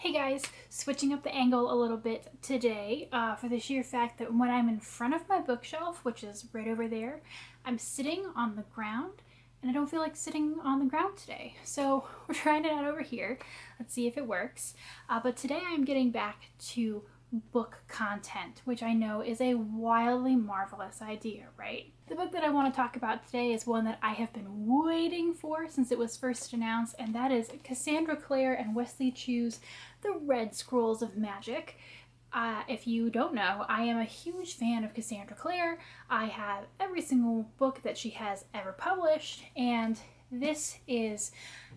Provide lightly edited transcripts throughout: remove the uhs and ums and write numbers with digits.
Hey guys, switching up the angle a little bit today for the sheer fact that when I'm in front of my bookshelf, which is right over there, I'm sitting on the ground and I don't feel like sitting on the ground today. So we're trying it out over here. Let's see if it works. But today I'm getting back to book content, which I know is a wildly marvelous idea, right? The book that I want to talk about today is one that I have been waiting for since it was first announced, and that is Cassandra Clare and Wesley Chu's The Red Scrolls of Magic. If you don't know, I am a huge fan of Cassandra Clare. I have every single book that she has ever published, and this is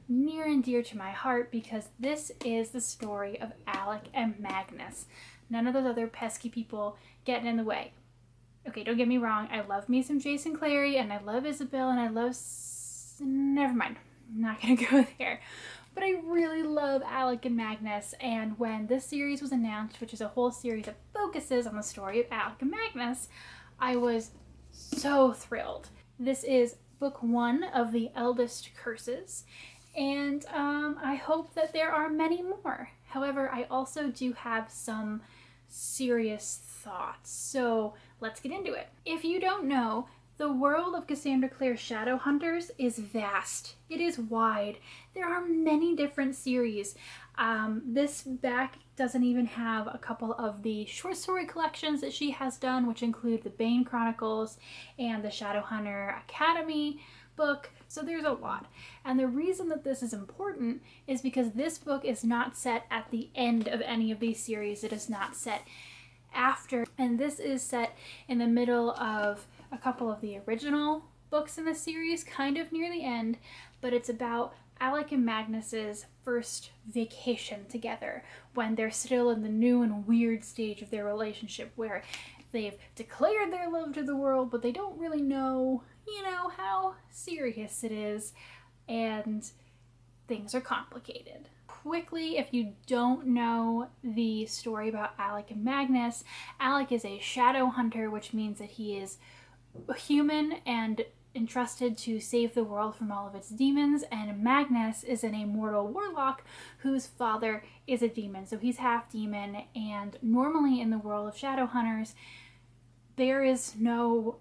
near and dear to my heart because this is the story of Alec and Magnus. None of those other pesky people getting in the way. Okay, don't get me wrong, I love me some Jason Clary, and I love Isabel, and I love... Never mind, I'm not gonna go there. But I really love Alec and Magnus, and when this series was announced, which is a whole series that focuses on the story of Alec and Magnus, I was so thrilled. This is book 1 of The Eldest Curses, and I hope that there are many more. However, I also do have some serious thoughts, so let's get into it. If you don't know, the world of Cassandra Clare's Shadowhunters is vast. It is wide. There are many different series. This back doesn't even have a couple of the short story collections that she has done, which include the Bane Chronicles and the Shadowhunter Academy book, so there's a lot. And the reason that this is important is because this book is not set at the end of any of these series. It is not set after, and this is set in the middle of a couple of the original books in the series, kind of near the end, but it's about Alec and Magnus's first vacation together when they're still in the new and weird stage of their relationship where they've declared their love to the world, but they don't really know, how serious it is, and things are complicated. Quickly, if you don't know the story about Alec and Magnus, Alec is a shadow hunter, which means that he is human and entrusted to save the world from all of its demons, and Magnus is an immortal warlock whose father is a demon, so he's half demon. And normally in the world of Shadowhunters, there is no,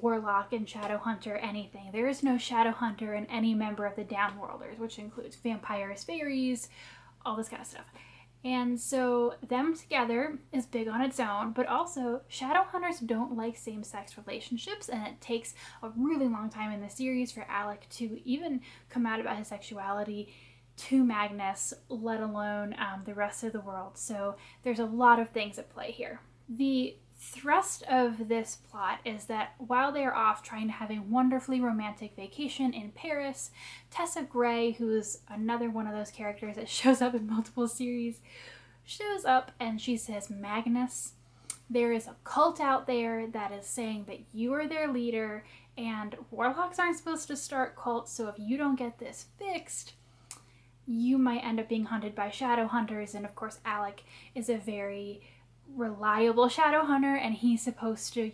warlock and Shadowhunter anything. There is no Shadowhunter in any member of the Downworlders, which includes vampires, fairies, all this kind of stuff. And so them together is big on its own, but also Shadowhunters don't like same-sex relationships, and it takes a really long time in the series for Alec to even come out about his sexuality to Magnus, let alone the rest of the world. So there's a lot of things at play here. The thrust of this plot is that while they are off trying to have a wonderfully romantic vacation in Paris, Tessa Gray, who's another one of those characters that shows up in multiple series, shows up and she says, Magnus, there is a cult out there that is saying that you are their leader, and warlocks aren't supposed to start cults, so if you don't get this fixed, you might end up being hunted by shadow hunters. And of course Alec is a very reliable shadow hunter, and he's supposed to,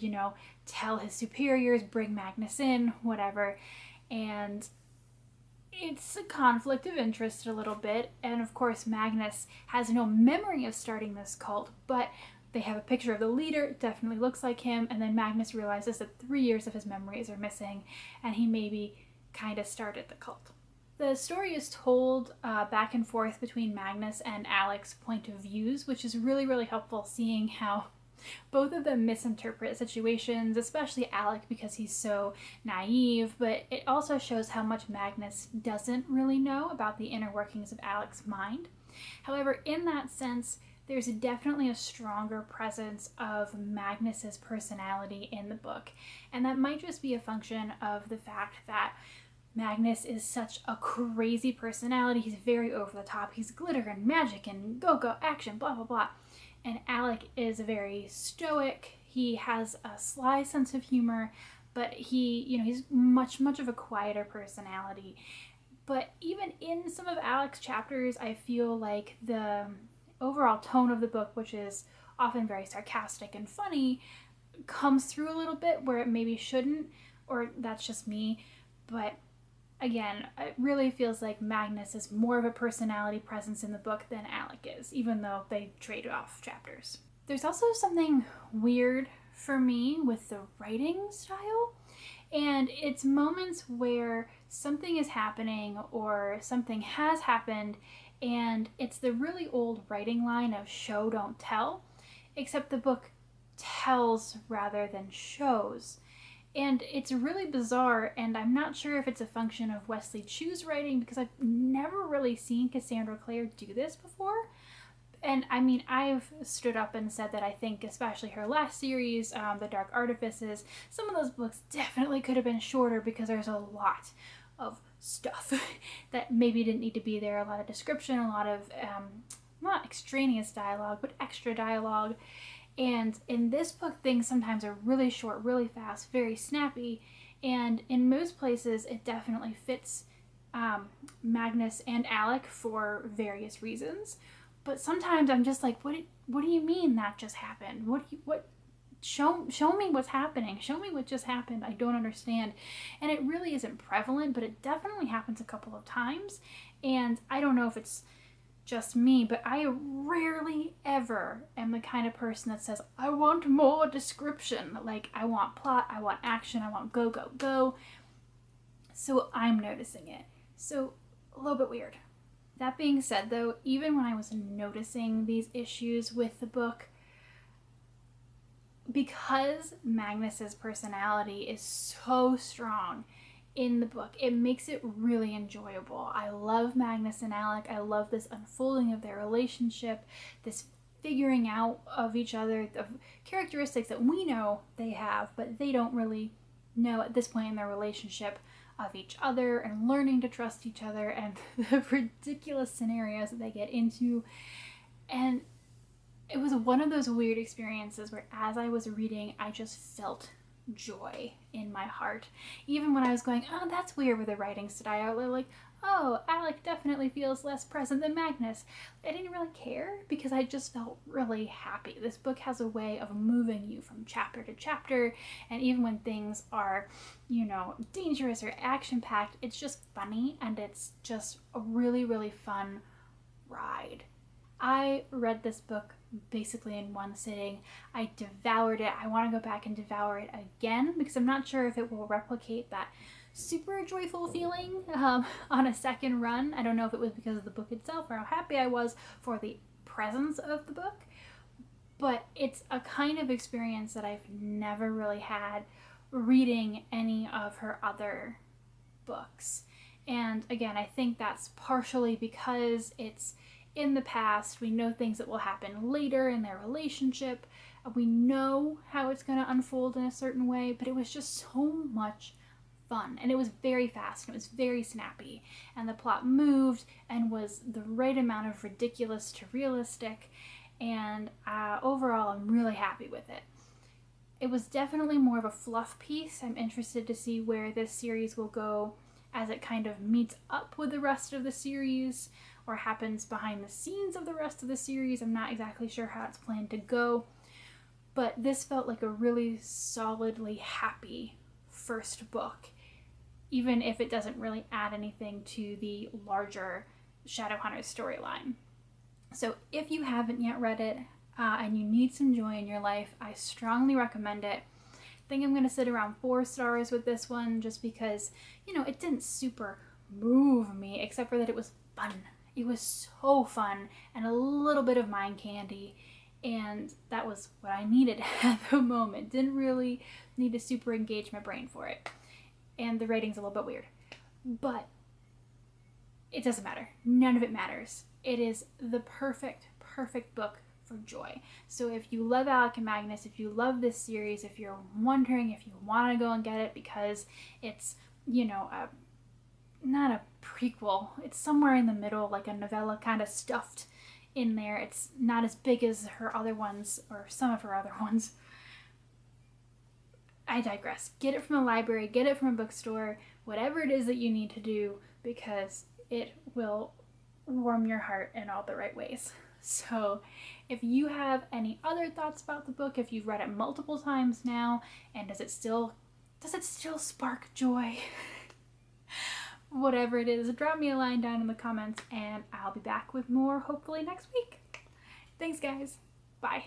tell his superiors, bring Magnus in, whatever. And it's a conflict of interest a little bit. And of course Magnus has no memory of starting this cult, but they have a picture of the leader, it definitely looks like him, and then Magnus realizes that 3 years of his memories are missing, and he maybe kind of started the cult. The story is told back and forth between Magnus and Alec's point of views, which is really, really helpful, seeing how both of them misinterpret situations, especially Alec because he's so naive, but it also shows how much Magnus doesn't really know about the inner workings of Alec's mind. However, in that sense, there's definitely a stronger presence of Magnus's personality in the book, and that might just be a function of the fact that Magnus is such a crazy personality. He's very over the top. He's glitter and magic and go-go action, blah, blah, blah. And Alec is very stoic. He has a sly sense of humor, but he's much, much of a quieter personality. But even in some of Alec's chapters, I feel like the overall tone of the book, which is often very sarcastic and funny, comes through a little bit where it maybe shouldn't, or that's just me. But again, it really feels like Magnus is more of a personality presence in the book than Alec is, even though they trade off chapters. There's also something weird for me with the writing style, and it's moments where something is happening or something has happened, and it's the really old writing line of show don't tell, except the book tells rather than shows. And it's really bizarre, and I'm not sure if it's a function of Wesley Chu's writing, because I've never really seen Cassandra Clare do this before. And I mean, I've stood up and said that I think especially her last series, The Dark Artifices, some of those books definitely could have been shorter because there's a lot of stuff that maybe didn't need to be there. A lot of description, a lot of not extraneous dialogue, but extra dialogue. And in this book, things sometimes are really short, really fast, very snappy. And in most places, it definitely fits Magnus and Alec for various reasons. But sometimes I'm just like, what do you mean that just happened? Show me what's happening. Show me what just happened. I don't understand. And it really isn't prevalent, but it definitely happens a couple of times. And I don't know if it's just me, but I rarely ever am the kind of person that says, I want more description. Like, I want plot, I want action, I want go, go, go. So I'm noticing it. So a little bit weird. That being said, though, even when I was noticing these issues with the book, because Magnus's personality is so strong in the book, it makes it really enjoyable. I love Magnus and Alec. I love this unfolding of their relationship, this figuring out of each other, the characteristics that we know they have, but they don't really know at this point in their relationship, of each other, and learning to trust each other, and the ridiculous scenarios that they get into. And it was one of those weird experiences where as I was reading, I just felt joy in my heart. Even when I was going, oh, that's weird with the writing style, like, oh, Alec definitely feels less present than Magnus. I didn't really care because I just felt really happy. This book has a way of moving you from chapter to chapter, and even when things are, you know, dangerous or action-packed, it's just funny, and it's just a really, really fun ride. I read this book basically in one sitting. I devoured it. I want to go back and devour it again because I'm not sure if it will replicate that super joyful feeling on a second run. I don't know if it was because of the book itself or how happy I was for the presence of the book, but it's a kind of experience that I've never really had reading any of her other books. And again, I think that's partially because it's in the past. We know things that will happen later in their relationship. We know how it's going to unfold in a certain way, but it was just so much fun, and it was very fast, and it was very snappy, and the plot moved and was the right amount of ridiculous to realistic, and overall I'm really happy with it. It was definitely more of a fluff piece. I'm interested to see where this series will go as it kind of meets up with the rest of the series or happens behind the scenes of the rest of the series. I'm not exactly sure how it's planned to go, but this felt like a really solidly happy first book, even if it doesn't really add anything to the larger Shadowhunters storyline. So if you haven't yet read it and you need some joy in your life, I strongly recommend it. I think I'm going to sit around 4 stars with this one just because, you know, it didn't super move me, except for that it was fun. It was so fun and a little bit of mind candy, and that was what I needed at the moment. Didn't really need to super engage my brain for it. And the rating's a little bit weird, but it doesn't matter. None of it matters. It is the perfect book for joy. So if you love Alec and Magnus, if you love this series, if you're wondering if you want to go and get it because it's, you know, not a prequel, it's somewhere in the middle, like a novella kind of stuffed in there. It's not as big as her other ones, or some of her other ones. I digress. Get it from a library, get it from a bookstore, whatever it is that you need to do, because it will warm your heart in all the right ways. So if you have any other thoughts about the book, if you've read it multiple times now, and does it still spark joy? whatever it is, drop me a line down in the comments and I'll be back with more hopefully next week. Thanks guys. Bye.